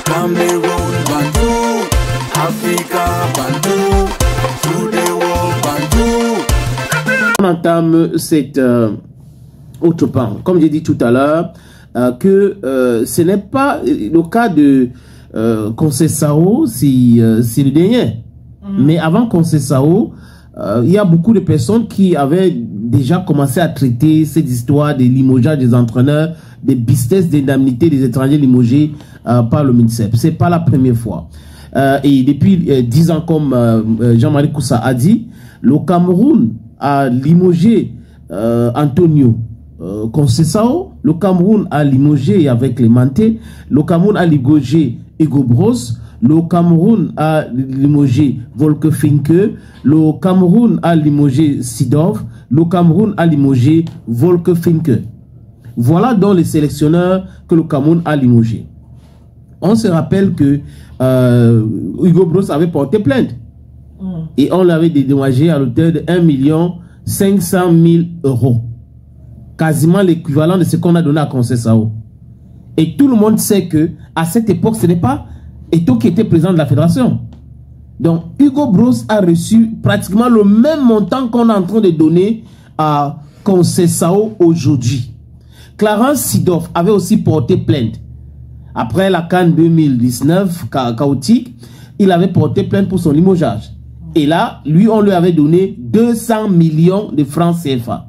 Cameroun, Bandou, Africa, Bandou, through the world, Bandou. On entame cette autre pan, comme j'ai dit tout à l'heure, que ce n'est pas le cas de Conceição, c'est le dernier. Mais avant Conceição, il y a beaucoup de personnes qui avaient déjà commencé à traiter cette histoire de limogeage des entraîneurs, des business d'indemnité des étrangers limogés par le MINSEP. C'est pas la première fois. Et depuis 10 ans, comme Jean-Marie Koussa a dit, le Cameroun a limogé Antonio Conceição, le Cameroun a limogé avec Clemente, le Cameroun a limogé Hugo Broos, le Cameroun a limogé Volker Finke, le Cameroun a limogé Seedorf, le Cameroun a limogé Volker Finke. Voilà donc les sélectionneurs que le Cameroun a limogé. On se rappelle que Hugo Broos avait porté plainte et on l'avait dédommagé à l'auteur de 1 500 000 €. Quasiment l'équivalent de ce qu'on a donné à Conceição. Et tout le monde sait que à cette époque, ce n'est pas Eto'o qui était président de la fédération. Donc, Hugo Broos a reçu pratiquement le même montant qu'on est en train de donner à Conceição aujourd'hui. Clarence Seedorf avait aussi porté plainte. Après la CAN 2019, chaotique, il avait porté plainte pour son limogeage. Et là, lui, on lui avait donné 200 millions de francs CFA.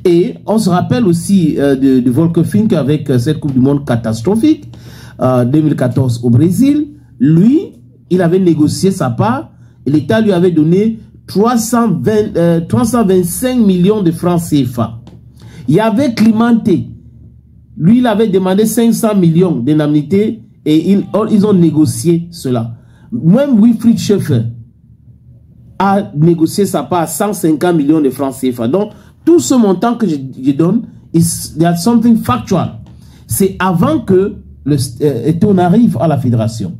Et on se rappelle aussi de Volker Finke avec cette Coupe du Monde catastrophique, 2014 au Brésil. Lui, il avait négocié sa part et l'État lui avait donné 325 millions de francs CFA. Il y avait Clemente. Lui, il avait demandé 500 millions d'indemnités et ils ont négocié cela. Même Wilfried Schäfer a négocié sa part à 150 millions de francs CFA. Donc, tout ce montant que je donne, there's something factual. C'est avant que Eto'o n'arrive à la fédération.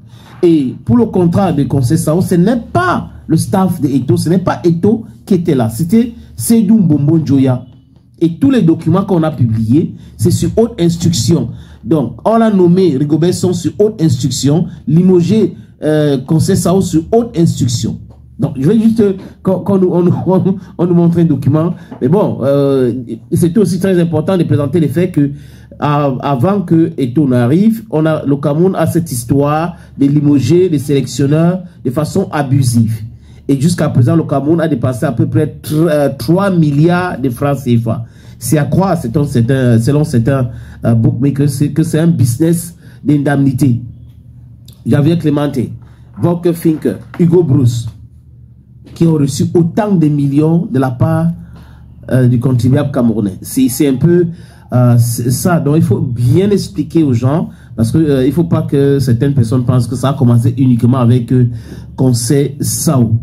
Et pour le contrat de Conceição, ce n'est pas le staff de Eto'o, ce n'est pas Eto'o qui était là. C'était Seydou Mbombo Njoya. Et tous les documents qu'on a publiés, c'est sur haute instruction. Donc, on a nommé Rigobert Song sur haute instruction, limogé Conceição sur haute instruction. Donc, je vais juste qu'on nous montre un document. Mais bon, c'était aussi très important de présenter le fait que avant que Eto'o n'arrive, le Cameroun a cette histoire de limoger les sélectionneurs de façon abusive. Et jusqu'à présent, le Cameroun a dépassé à peu près 3 milliards de francs CFA. C'est à croire, selon certains bookmakers, que c'est un business d'indemnité. Javier Clemente, Volker Finke, Hugo Broos, qui ont reçu autant de millions de la part du contribuable camerounais. C'est un peu ça. Donc, il faut bien expliquer aux gens, parce qu'il ne faut pas que certaines personnes pensent que ça a commencé uniquement avec Conceição.